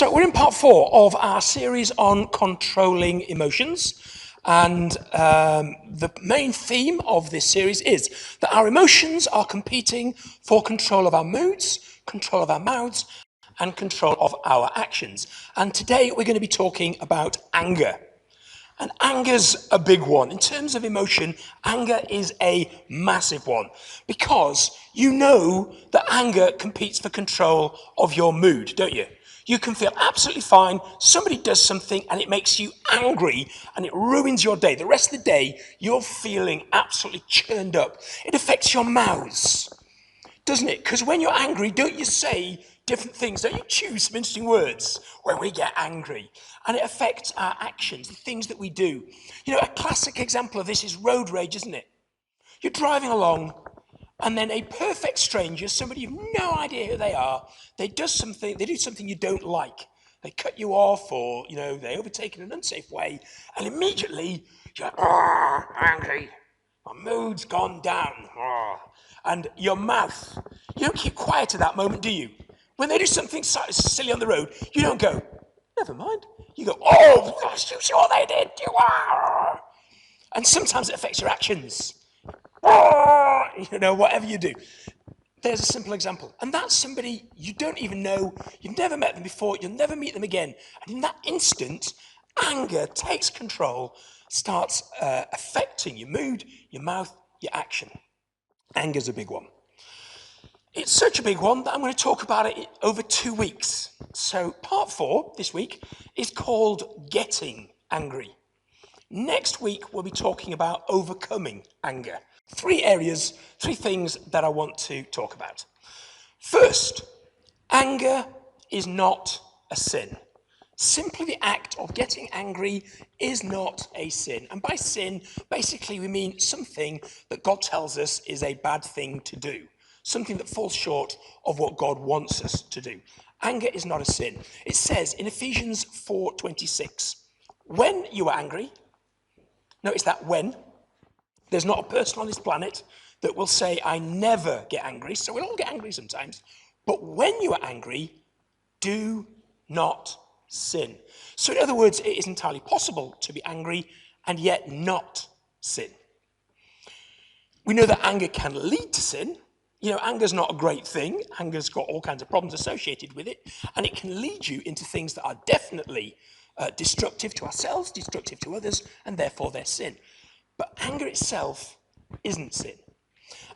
So we're in part 4 of our series on controlling emotions. And the main theme of this series is that our emotions are competing for control of our moods, control of our mouths, and control of our actions. And today we're going to be talking about anger. And anger's a big one. In terms of emotion, anger is a massive one because you know that anger competes for control of your mood, don't you? You can feel absolutely fine. Somebody does something and it makes you angry and it ruins your day. The rest of the day, you're feeling absolutely churned up. It affects your mouths, doesn't it? Because when you're angry, don't you say different things? Don't you choose some interesting words when we get angry? And it affects our actions, the things that we do. You know, a classic example of this is road rage, isn't it? You're driving along, and then a perfect stranger, somebody you've no idea who they are, they do something you don't like. They cut you off, or they overtake in an unsafe way, and immediately you're angry. My mood's gone down. And your mouth, you don't keep quiet at that moment, do you? When they do something silly on the road, you don't go, never mind. You go, oh gosh, you see what they did? And sometimes it affects your actions. Whatever you do. There's a simple example. And that's somebody you don't even know, you've never met them before, you'll never meet them again. And in that instant, anger takes control, starts affecting your mood, your mouth, your action. Anger's a big one. It's such a big one that I'm going to talk about it over 2 weeks. So part 4 this week is called Getting Angry. Next week, we'll be talking about overcoming anger. 3 areas, 3 things that I want to talk about. First, anger is not a sin. Simply the act of getting angry is not a sin. And by sin, basically we mean something that God tells us is a bad thing to do. Something that falls short of what God wants us to do. Anger is not a sin. It says in Ephesians 4:26, when you are angry, notice that when, there's not a person on this planet that will say, I never get angry. So we'll all get angry sometimes. But when you are angry, do not sin. So in other words, it is entirely possible to be angry and yet not sin. We know that anger can lead to sin. Anger's not a great thing. Anger's got all kinds of problems associated with it. And it can lead you into things that are definitely destructive to ourselves, destructive to others, and therefore they're sin. But anger itself isn't sin.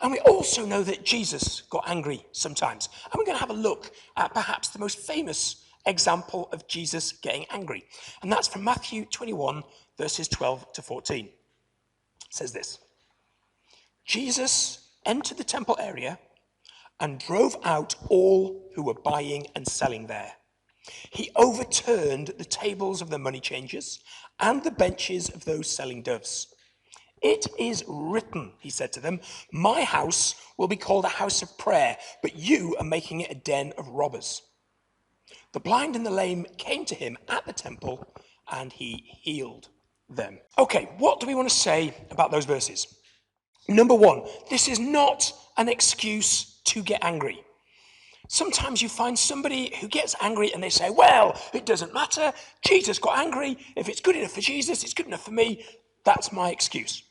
And we also know that Jesus got angry sometimes. And we're going to have a look at perhaps the most famous example of Jesus getting angry. And that's from Matthew 21, verses 12 to 14. It says this. Jesus entered the temple area and drove out all who were buying and selling there. He overturned the tables of the money changers and the benches of those selling doves. It is written, he said to them, my house will be called a house of prayer, but you are making it a den of robbers. The blind and the lame came to him at the temple, and he healed them. Okay, what do we want to say about those verses? Number 1, this is not an excuse to get angry. Sometimes you find somebody who gets angry and they say, well, it doesn't matter. Jesus got angry. If it's good enough for Jesus, it's good enough for me. That's my excuse.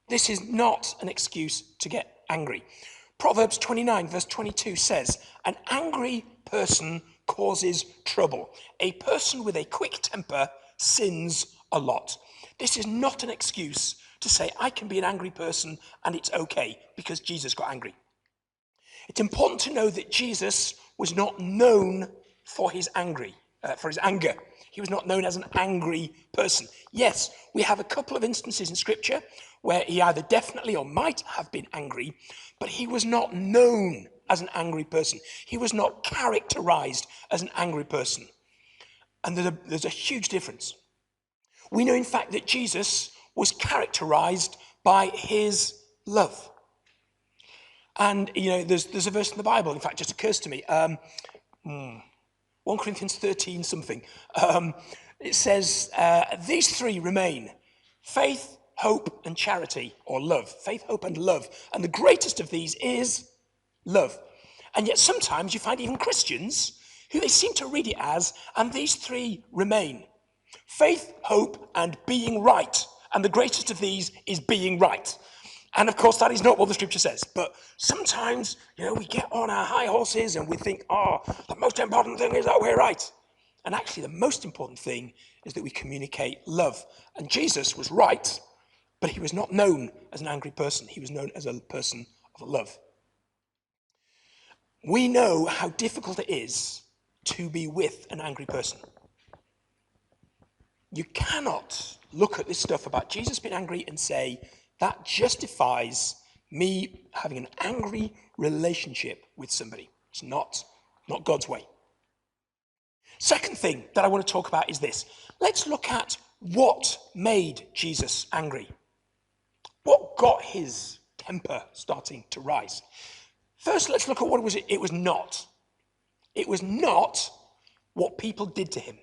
This is not an excuse to get angry. Proverbs 29, verse 22 says, an angry person causes trouble. A person with a quick temper sins a lot. This is not an excuse to say, I can be an angry person and it's okay because Jesus got angry. It's important to know that Jesus was not known for his anger. He was not known as an angry person. Yes, we have a couple of instances in Scripture where he either definitely or might have been angry, but he was not known as an angry person. He was not characterized as an angry person. And there's a huge difference. We know, in fact, that Jesus was characterized by his love. And, there's a verse in the Bible, in fact, just occurs to me. 1 Corinthians 13 something. It says, these 3 remain, faith, hope, and charity, or love. Faith, hope, and love. And the greatest of these is love. And yet sometimes you find even Christians who they seem to read it as, and these three remain: faith, hope, and being right. And the greatest of these is being right. And of course, that is not what the scripture says. But sometimes, we get on our high horses and we think, the most important thing is that we're right. And actually, the most important thing is that we communicate love. And Jesus was right, but he was not known as an angry person. He was known as a person of love. We know how difficult it is to be with an angry person. You cannot look at this stuff about Jesus being angry and say, that justifies me having an angry relationship with somebody. It's not God's way. Second thing that I want to talk about is this. Let's look at what made Jesus angry. What got his temper starting to rise? First, let's look at what it was not. It was not what people did to him.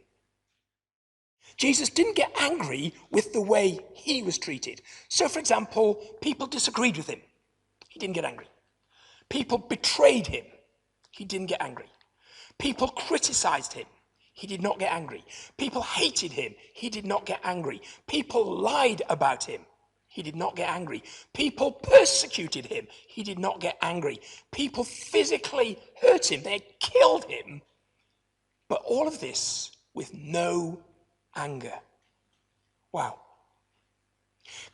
Jesus didn't get angry with the way he was treated. So, for example, people disagreed with him. He didn't get angry. People betrayed him. He didn't get angry. People criticized him. He did not get angry. People hated him. He did not get angry. People lied about him. He did not get angry. People persecuted him. He did not get angry. People physically hurt him. They killed him. But all of this with no anger. Wow.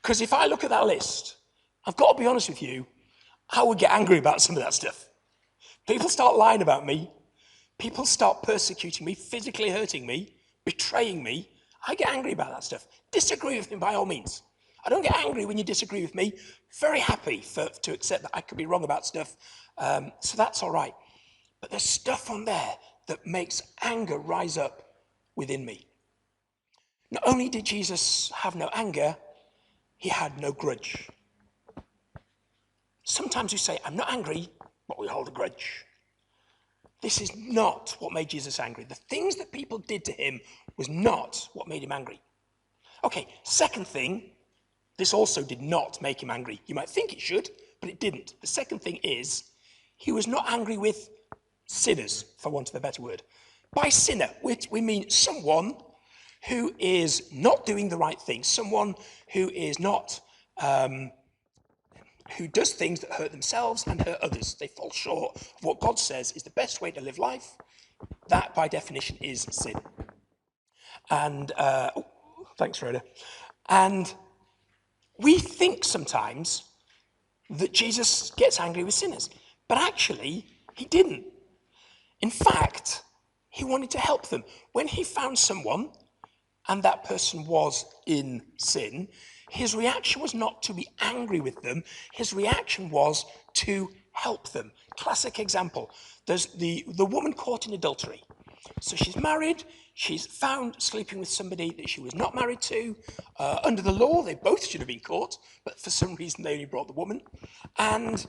Because if I look at that list, I've got to be honest with you, I would get angry about some of that stuff. People start lying about me. People start persecuting me, physically hurting me, betraying me. I get angry about that stuff. Disagree with me by all means. I don't get angry when you disagree with me. Very happy to accept that I could be wrong about stuff. So that's all right. But there's stuff on there that makes anger rise up within me. Not only did Jesus have no anger, he had no grudge. Sometimes we say, I'm not angry, but we hold a grudge. This is not what made Jesus angry. The things that people did to him was not what made him angry. Okay, second thing, this also did not make him angry. You might think it should, but it didn't. The second thing is, he was not angry with sinners, for want of a better word. By sinner, we mean someone who is not doing the right thing, someone who is not, who does things that hurt themselves and hurt others. They fall short of what God says is the best way to live life. That, by definition, is sin. And, thanks, Rhoda. And we think sometimes that Jesus gets angry with sinners, but actually, he didn't. In fact, he wanted to help them. When he found someone, and that person was in sin, his reaction was not to be angry with them. His reaction was to help them. Classic example. There's the woman caught in adultery. So she's married. She's found sleeping with somebody that she was not married to. Under the law, they both should have been caught, but for some reason they only brought the woman. And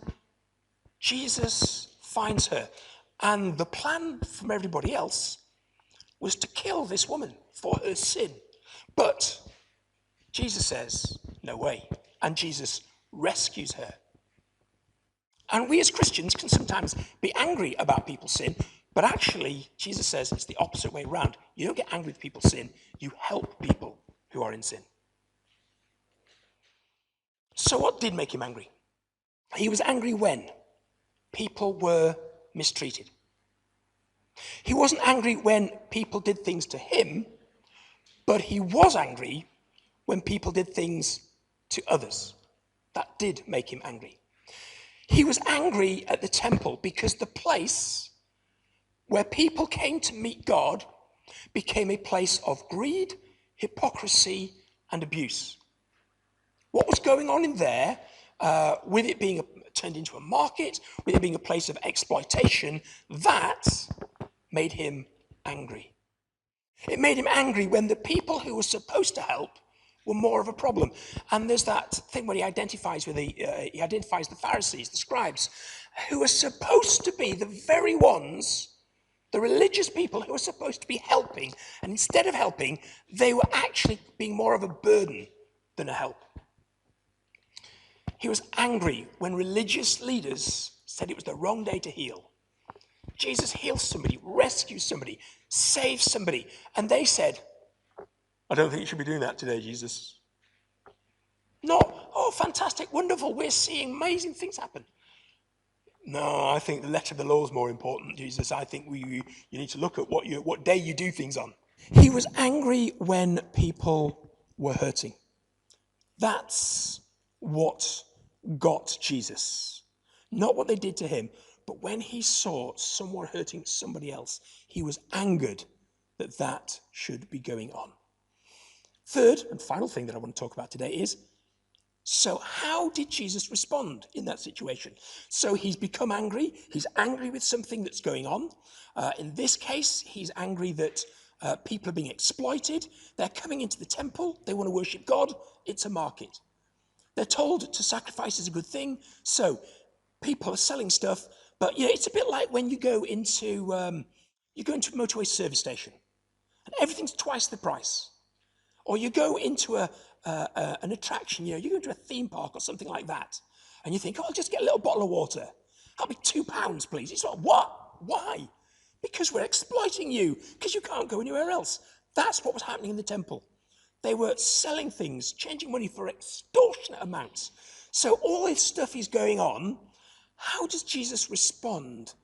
Jesus finds her. And the plan from everybody else was to kill this woman for her sin. But Jesus says, no way. And Jesus rescues her. And we as Christians can sometimes be angry about people's sin, but actually, Jesus says it's the opposite way around. You don't get angry with people's sin, you help people who are in sin. So what did make him angry? He was angry when people were mistreated. He wasn't angry when people did things to him, but he was angry when people did things to others. That did make him angry. He was angry at the temple because the place where people came to meet God became a place of greed, hypocrisy, and abuse. What was going on in there, with it being turned into a market, with it being a place of exploitation, that made him angry. It made him angry when the people who were supposed to help were more of a problem. And there's that thing where he identifies the Pharisees, the scribes, who are supposed to be the very ones, the religious people who are supposed to be helping. And instead of helping, they were actually being more of a burden than a help. He was angry when religious leaders said it was the wrong day to heal. Jesus heals somebody, rescues somebody, saves somebody. And they said, I don't think you should be doing that today, Jesus. Not, oh, fantastic, wonderful, we're seeing amazing things happen. No, I think the letter of the law is more important, Jesus. I think you need to look at what day you do things on. He was angry when people were hurting. That's what got Jesus. Not what they did to him, but when he saw someone hurting somebody else, he was angered that that should be going on. Third and final thing that I want to talk about today is, so how did Jesus respond in that situation? So he's become angry. He's angry with something that's going on. In this case, he's angry that people are being exploited. They're coming into the temple. They want to worship God. It's a market. They're told to sacrifice is a good thing. So people are selling stuff. But it's a bit like when you go into a motorway service station and everything's twice the price. Or you go into an attraction, you go into a theme park or something like that, and you think, oh, I'll just get a little bottle of water. That'll be £2, please. It's like, what? Why? Because we're exploiting you, because you can't go anywhere else. That's what was happening in the temple. They were selling things, changing money for extortionate amounts. So all this stuff is going on. How does Jesus respond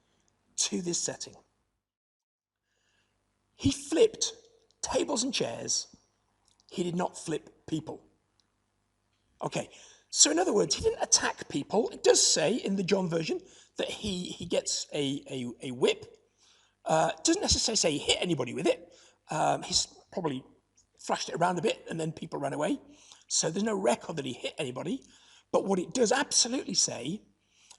to this setting? He flipped tables and chairs. He did not flip people. Okay, so in other words, he didn't attack people. It does say in the John version that he gets a whip. It doesn't necessarily say he hit anybody with it. He's probably thrashed it around a bit and then people ran away. So there's no record that he hit anybody. But what it does absolutely say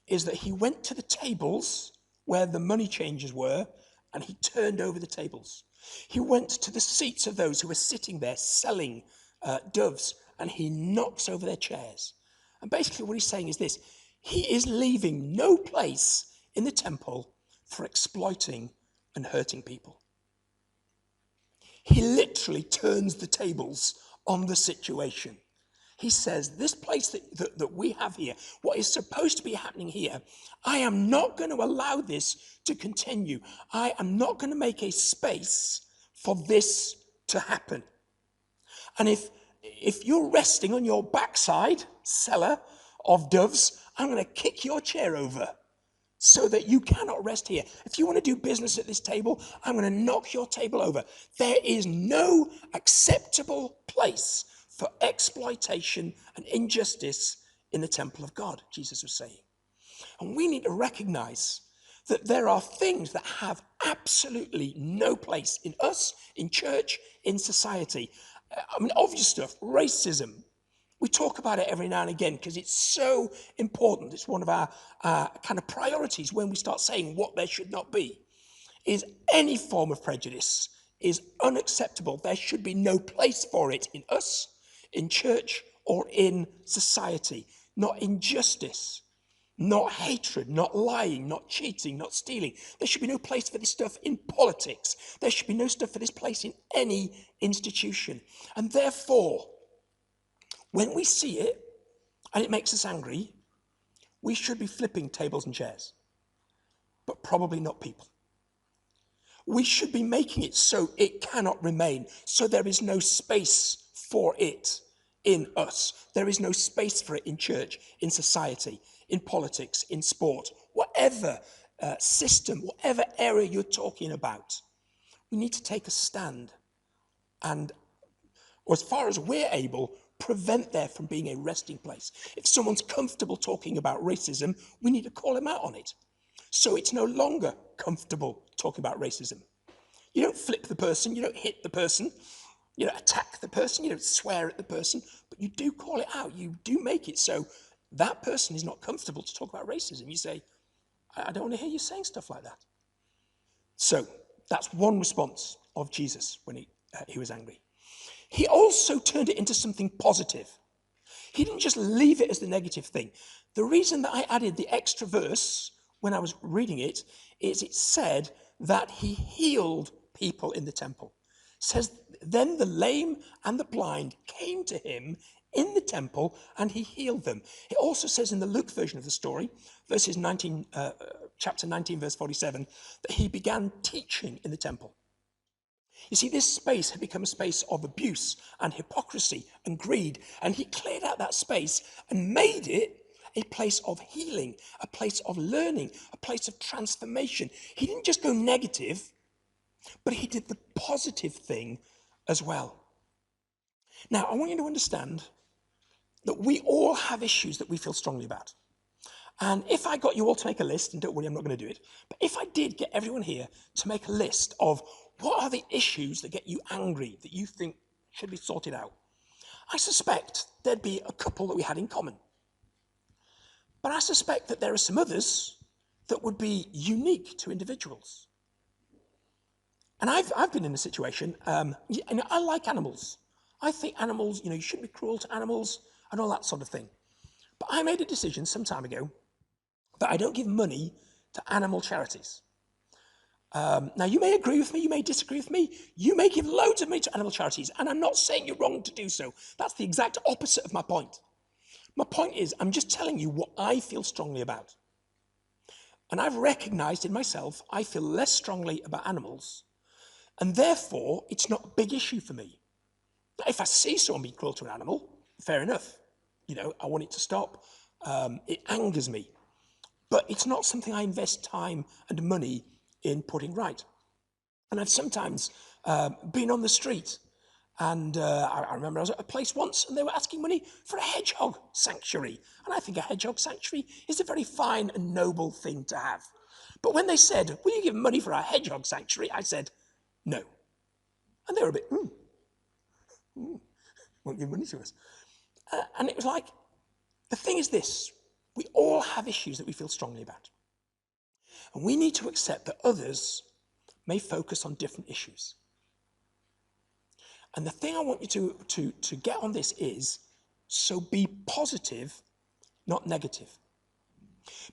is that he went to the tables where the money changers were and he turned over the tables. He went to the seats of those who were sitting there selling doves and he knocks over their chairs. And basically what he's saying is this: he is leaving no place in the temple for exploiting and hurting people. He literally turns the tables on the situation. He says, this place that we have here, what is supposed to be happening here, I am not going to allow this to continue. I am not going to make a space for this to happen. And if you're resting on your backside, seller of doves, I'm going to kick your chair over so that you cannot rest here. If you want to do business at this table, I'm going to knock your table over. There is no acceptable place for exploitation and injustice in the temple of God, Jesus was saying. And we need to recognize that there are things that have absolutely no place in us, in church, in society. I mean, obvious stuff, racism. We talk about it every now and again because it's so important. It's one of our kind of priorities when we start saying what there should not be. Is any form of prejudice is unacceptable. There should be no place for it in us, in church, or in society. Not injustice, not hatred, not lying, not cheating, not stealing. There should be no place for this stuff in politics. There should be no stuff for this place in any institution. And therefore, when we see it, and it makes us angry, we should be flipping tables and chairs, but probably not people. We should be making it so it cannot remain, so there is no space for it in us. There is no space for it in church, in society, in politics, in sport, whatever system, whatever area you're talking about. We need to take a stand and, or as far as we're able, prevent there from being a resting place. If someone's comfortable talking about racism, we need to call him out on it. So it's no longer comfortable talking about racism. You don't flip the person, you don't hit the person, you don't attack the person, you don't swear at the person, but you do call it out. You do make it so that person is not comfortable to talk about racism. You say, I don't want to hear you saying stuff like that. So that's one response of Jesus when he was angry. He also turned it into something positive. He didn't just leave it as the negative thing. The reason that I added the extra verse when I was reading it is it said that he healed people in the temple. It says, then the lame and the blind came to him in the temple and he healed them. It also says in the Luke version of the story, chapter 19, verse 47, that he began teaching in the temple. You see, this space had become a space of abuse and hypocrisy and greed, and he cleared out that space and made it a place of healing, a place of learning, a place of transformation. He didn't just go negative, but he did the positive thing as well. Now, I want you to understand that we all have issues that we feel strongly about. And if I got you all to make a list, and don't worry, I'm not going to do it, but if I did get everyone here to make a list of what are the issues that get you angry, that you think should be sorted out, I suspect there'd be a couple that we had in common. But I suspect that there are some others that would be unique to individuals. And I've been in a situation, and I like animals. I think animals, you shouldn't be cruel to animals and all that sort of thing. But I made a decision some time ago that I don't give money to animal charities. Now, you may agree with me, you may disagree with me, you may give loads of money to animal charities, and I'm not saying you're wrong to do so. That's the exact opposite of my point. My point is, I'm just telling you what I feel strongly about. And I've recognized in myself, I feel less strongly about animals, and therefore, it's not a big issue for me. Now, if I see someone be cruel to an animal, fair enough. I want it to stop. It angers me. But it's not something I invest time and money in putting right. And I've sometimes been on the street, and I remember I was at a place once and they were asking money for a hedgehog sanctuary. And I think a hedgehog sanctuary is a very fine and noble thing to have. But when they said, will you give money for our hedgehog sanctuary? I said, no. And they were a bit, won't give money to us. And it was like, the thing is this, we all have issues that we feel strongly about. And we need to accept that others may focus on different issues. And the thing I want you to get on this is, so be positive, not negative.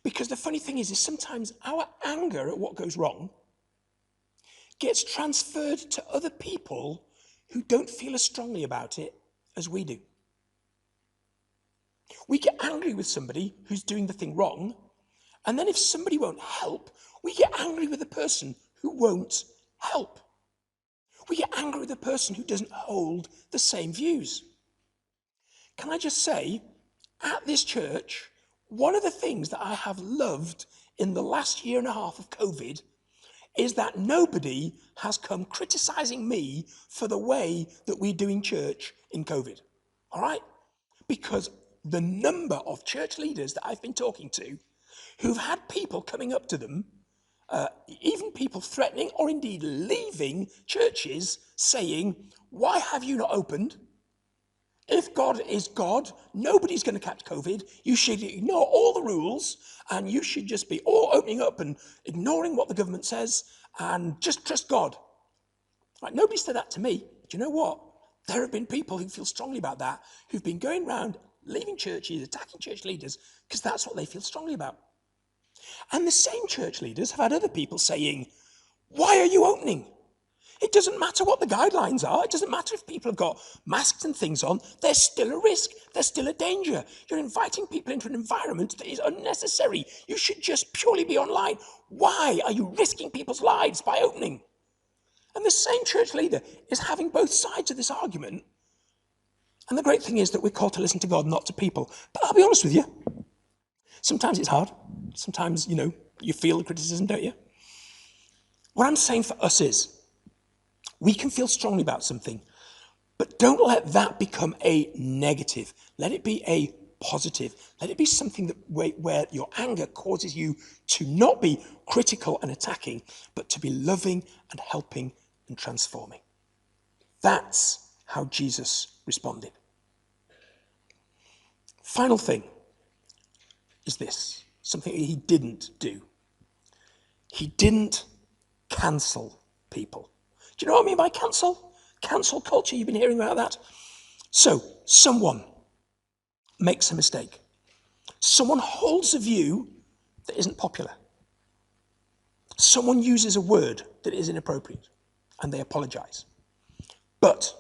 Because the funny thing is sometimes our anger at what goes wrong gets transferred to other people who don't feel as strongly about it as we do. We get angry with somebody who's doing the thing wrong, and then if somebody won't help, we get angry with the person who won't help. We get angry with the person who doesn't hold the same views. Can I just say, at this church, one of the things that I have loved in the last year and a half of COVID is that nobody has come criticizing me for the way that we're doing church in COVID. All right? Because the number of church leaders that I've been talking to who've had people coming up to them, even people threatening or indeed leaving churches saying, why have you not opened? If God is God, nobody's going to catch COVID. You should ignore all the rules and you should just be all opening up and ignoring what the government says and just trust God. Right, nobody said that to me. Do you know what? There have been people who feel strongly about that, who've been going around leaving churches, attacking church leaders, because that's what they feel strongly about. And the same church leaders have had other people saying, why are you opening? It doesn't matter what the guidelines are. It doesn't matter if people have got masks and things on. There's still a risk. There's still a danger. You're inviting people into an environment that is unnecessary. You should just purely be online. Why are you risking people's lives by opening? And the same church leader is having both sides of this argument. And the great thing is that we're called to listen to God, not to people. But I'll be honest with you. Sometimes it's hard. Sometimes, you feel the criticism, don't you? What I'm saying for us is, we can feel strongly about something, but don't let that become a negative. Let it be a positive. Let it be something that where your anger causes you to not be critical and attacking, but to be loving and helping and transforming. That's how Jesus responded. Final thing is this, something he didn't do. He didn't cancel people. Do you know what I mean by cancel? Cancel culture, you've been hearing about that? So, someone makes a mistake. Someone holds a view that isn't popular. Someone uses a word that is inappropriate, and they apologize. But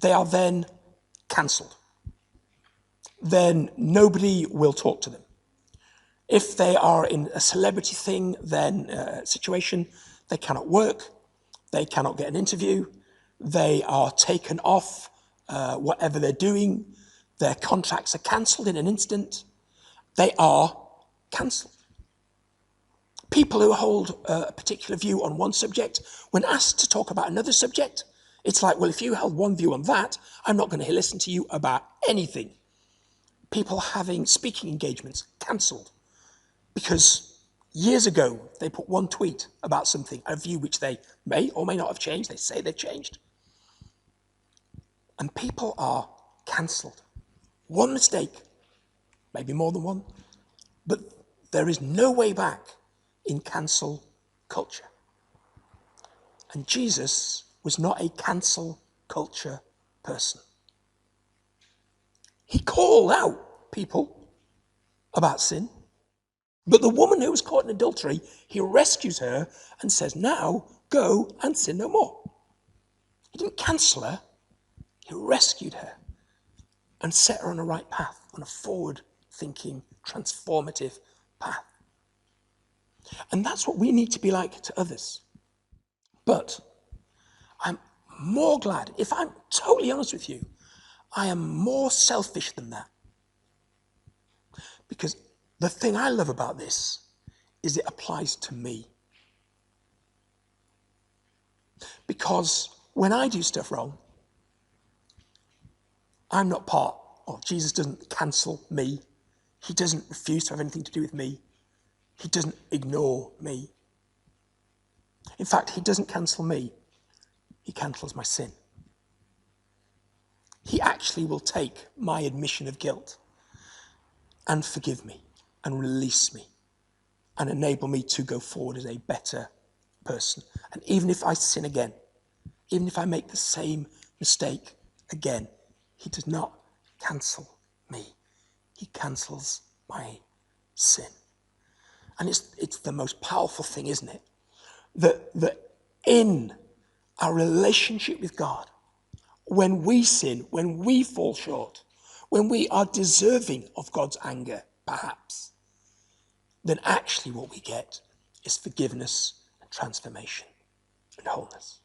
they are then cancelled. then nobody will talk to them. If they are in a celebrity thing, then situation, they cannot work, they cannot get an interview, they are taken off whatever they're doing, their contracts are cancelled in an instant, they are cancelled. People who hold a particular view on one subject, when asked to talk about another subject, it's like, well, if you held one view on that, I'm not going to listen to you about anything. People having speaking engagements cancelled because years ago they put one tweet about something, a view which they may or may not have changed. They say they've changed. And people are cancelled. One mistake, maybe more than one, but there is no way back in cancel culture. And Jesus was not a cancel culture person. He called out people about sin, but the woman who was caught in adultery, he rescues her and says, now go and sin no more. He didn't cancel her, he rescued her and set her on a right path, on a forward-thinking, transformative path. And that's what we need to be like to others. But I'm more glad, if I'm totally honest with you, I am more selfish than that. Because the thing I love about this is it applies to me. Because when I do stuff wrong, I'm not part of, Jesus doesn't cancel me. He doesn't refuse to have anything to do with me. He doesn't ignore me. In fact, he doesn't cancel me. He cancels my sin. He actually will take my admission of guilt and forgive me and release me and enable me to go forward as a better person. And even if I sin again, even if I make the same mistake again, he does not cancel me. He cancels my sin. And it's the most powerful thing, isn't it? That in our relationship with God, when we sin, when we fall short, when we are deserving of God's anger, perhaps, then actually what we get is forgiveness and transformation and wholeness.